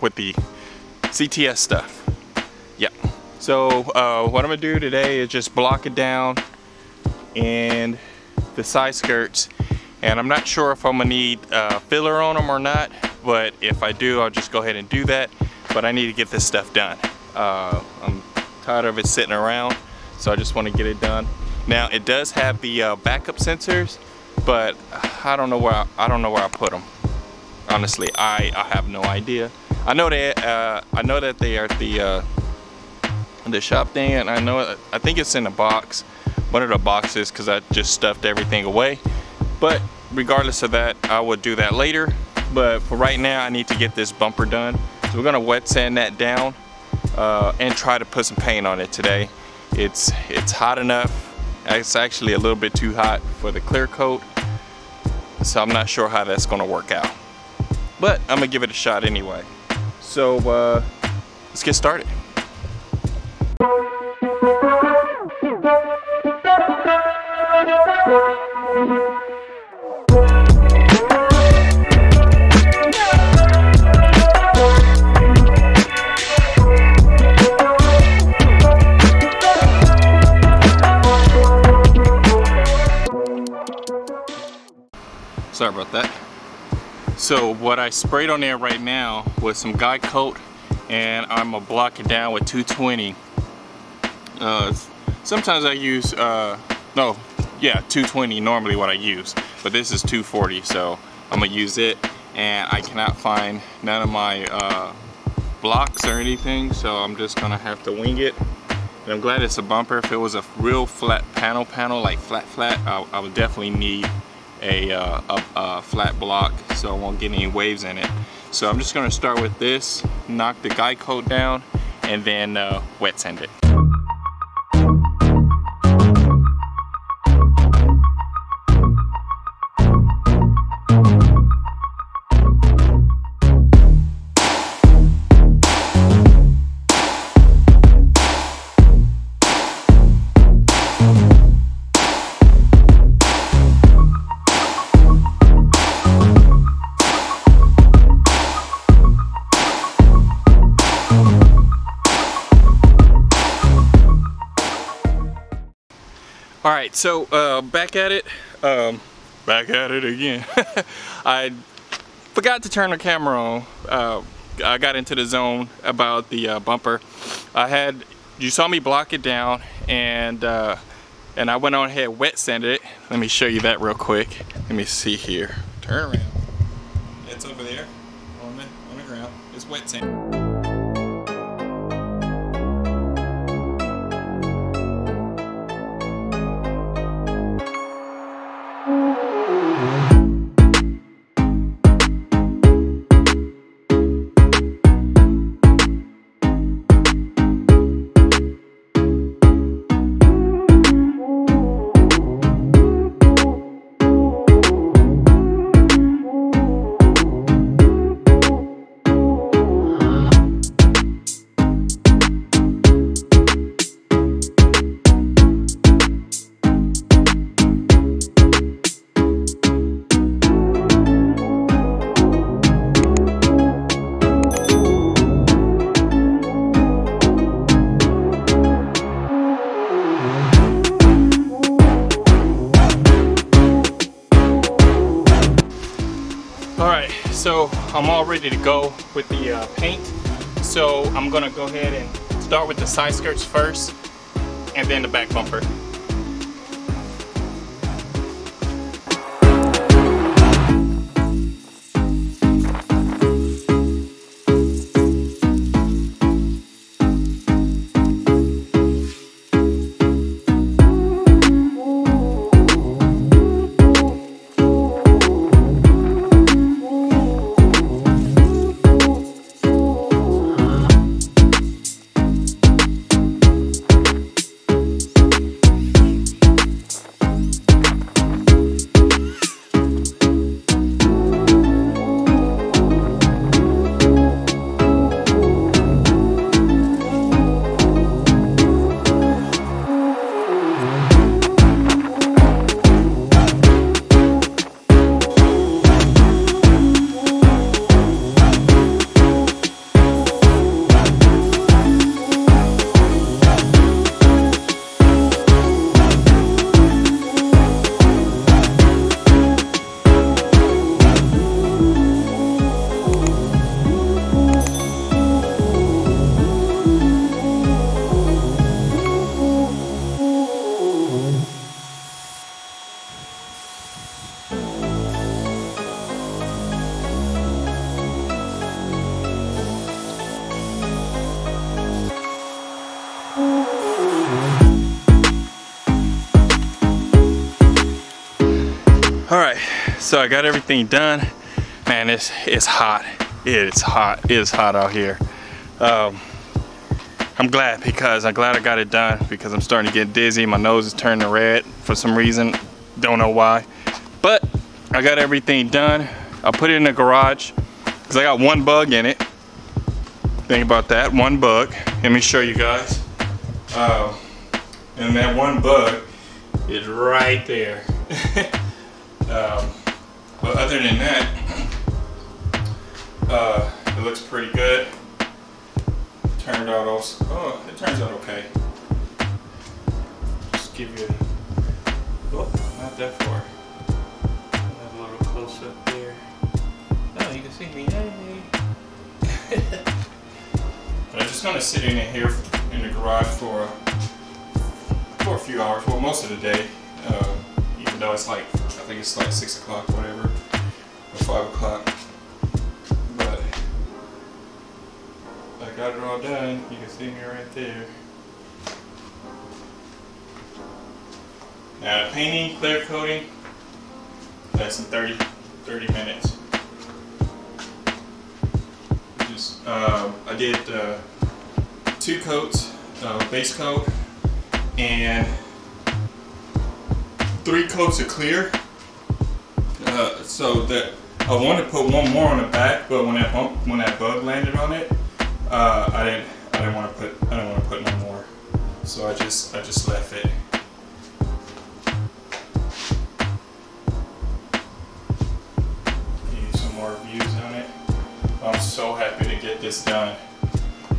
with the CTS stuff. Yep. So what I'm gonna do today is just block it down and the side skirts, and I'm not sure if I'm gonna need filler on them or not, but if I do, I'll just go ahead and do that. But I need to get this stuff done. I'm tired of it sitting around, so I just want to get it done. Now it does have the backup sensors, but I don't know where I put them. Honestly, I have no idea. I know that they are at the shop thing, and I think it's in a box, one of the boxes, because I just stuffed everything away. But regardless of that, I will do that later. But for right now, I need to get this bumper done. So we're gonna wet sand that down and try to put some paint on it today. It's hot enough. It's actually a little bit too hot for the clear coat, so I'm not sure how that's gonna work out. But I'm gonna give it a shot anyway. So let's get started. Sorry about that. So what I sprayed on there right now was some guide coat, and I'm gonna block it down with 220. Sometimes I use 220 normally what I use, but this is 240, so I'm gonna use it. And I cannot find none of my blocks or anything, so I'm just gonna have to wing it. And I'm glad it's a bumper. If it was a real flat panel like flat, I would definitely need a flat block, so I won't get any waves in it. So I'm just going to start with this, knock the guide coat down, and then wet sand it. All right, so back at it again. I forgot to turn the camera on. I got into the zone about the bumper. You saw me block it down, and I went on ahead wet sanded it. Let me show you that real quick. Let me see here. Turn around. It's over there on the ground. It's wet sand. So I'm all ready to go with the paint. So I'm gonna go ahead and start with the side skirts first, and then the back bumper. So I got everything done. Man, it's hot. It's hot. It's hot out here. I'm glad I got it done, because I'm starting to get dizzy. My nose is turning red for some reason. Don't know why. But I got everything done. I put it in the garage because I got one bug in it. Think about that, one bug. Let me show you guys. And that one bug is right there. But other than that, it looks pretty good. Turned out also, oh, it turns out okay. Just give you, oh, not that far. A little close up there. Oh, you can see me, hey. But I'm just gonna sit in here in the garage for a few hours, well, most of the day. Even though it's like, I think it's like 6 o'clock, whatever, or 5 o'clock. But I got it all done. You can see me right there. Now, painting, clear coating, that's in 30 minutes. Just, I did 2 coats, base coat, and 3 coats of clear. So that I wanted to put one more on the back, but when that bug landed on it, I didn't want to put no more. So I just left it. Need some more views on it. I'm so happy to get this done.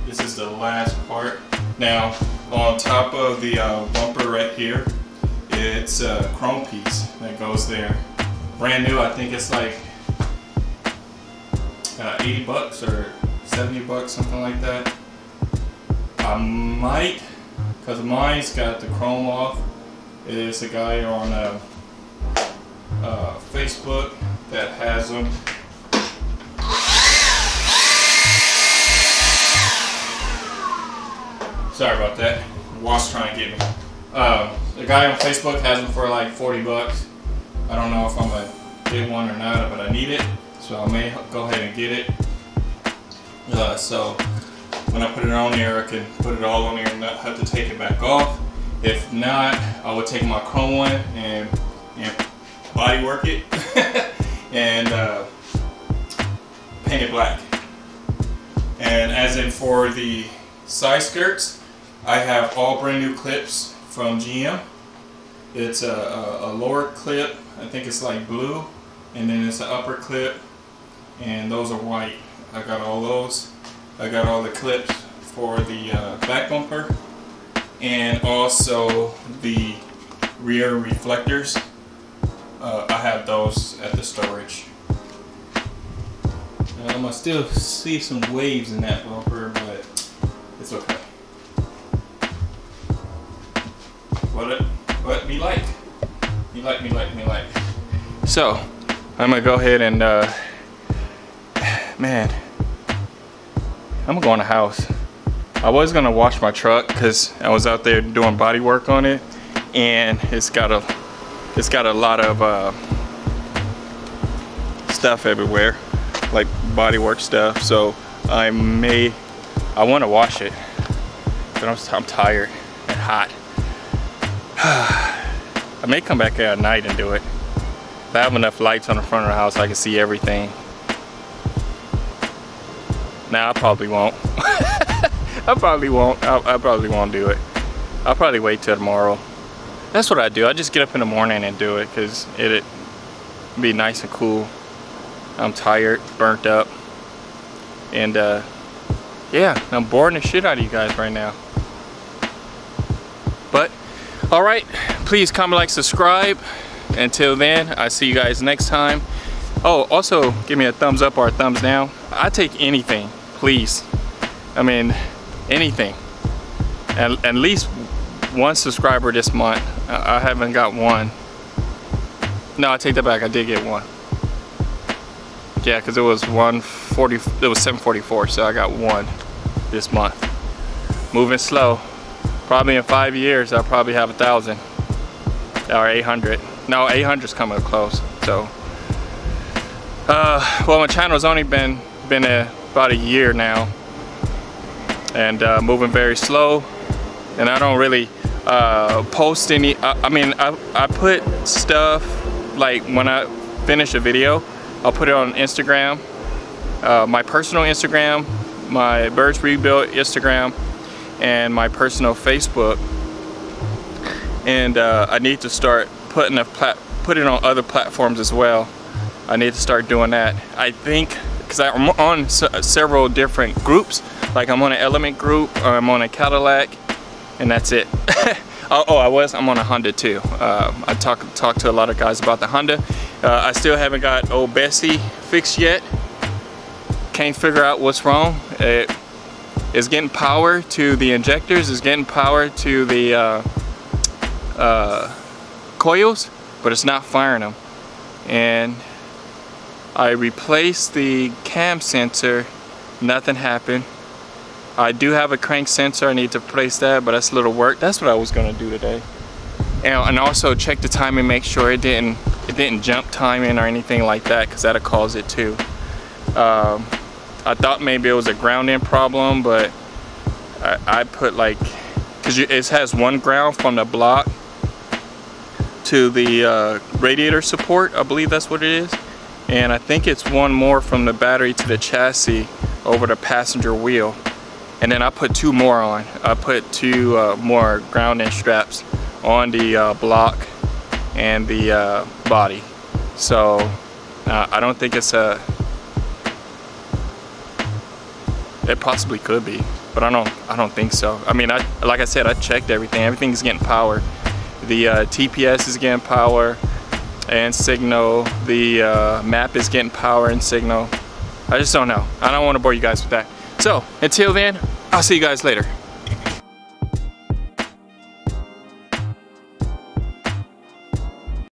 This is the last part. Now, on top of the bumper right here, it's a chrome piece that goes there. Brand new, I think it's like 80 bucks or 70 bucks, something like that. I might, because mine's got the chrome off. It's a guy on Facebook that has them. Sorry about that. Wasp trying to get me. The guy on Facebook has them for like 40 bucks. I don't know if I'm gonna get one or not, but I need it, so I may go ahead and get it. So when I put it on there, I can put it all on there and not have to take it back off. If not, I would take my chrome one and body work it and paint it black. And as in for the side skirts, I have all brand new clips from GM. It's a lower clip, I think it's like blue, and then it's an upper clip, and those are white. I got all those. I got all the clips for the back bumper, and also the rear reflectors. I have those at the storage. I'm gonna still see some waves in that bumper, but it's okay. What me like? Me like. So, I'm gonna go ahead and, man, I'm gonna go in the house. I was gonna wash my truck because I was out there doing body work on it, and it's got a lot of stuff everywhere, like body work stuff. So I want to wash it, but I'm tired and hot. I may come back here at night and do it. If I have enough lights on the front of the house, I can see everything. Nah, I probably won't. I probably won't do it. I'll probably wait till tomorrow. That's what I do. I just get up in the morning and do it because it'd be nice and cool. I'm tired, burnt up, and yeah, I'm boring the shit out of you guys right now. But all right, please comment, like, subscribe. Until then, I see you guys next time. Oh, also give me a thumbs up or a thumbs down. I take anything, please. I mean, anything. At least one subscriber this month. I haven't got one. No, I take that back. I did get one. Yeah, because it was 140. It was 744, so I got one this month. Moving slow. Probably in 5 years, I'll probably have 1,000 or 800. No, 800's coming close. So Well, my channel's only been about a year now, and moving very slow, and I don't really post any. I mean, I put stuff like when I finish a video, I'll put it on Instagram, my personal Instagram, my Birds Rebuilt Instagram, and my personal Facebook. And I need to start putting it on other platforms as well. I need to start doing that. I think because I'm on several different groups. Like I'm on an Element group, or I'm on a Cadillac, and that's it. I'm on a Honda too. I talked to a lot of guys about the Honda. I still haven't got old Bessie fixed yet. Can't figure out what's wrong. It's getting power to the injectors, it's getting power to the coils, but it's not firing them. And I replaced the cam sensor, nothing happened. I do have a crank sensor, I need to replace that, but that's a little work. That's what I was gonna do today. And also check the timing, make sure it didn't jump timing or anything like that, because that'll cause it too. I thought maybe it was a grounding problem, but I put like, because it has one ground from the block to the radiator support, I believe that's what it is. And I think it's one more from the battery to the chassis over the passenger wheel. And then I put two more on. I put two more grounding straps on the block and the body. So I don't think it's a, it possibly could be, but I don't think so. I mean, like I said, I checked everything. Everything's getting power. The TPS is getting power and signal. The map is getting power and signal. I just don't know. I don't want to bore you guys with that. So until then, I'll see you guys later.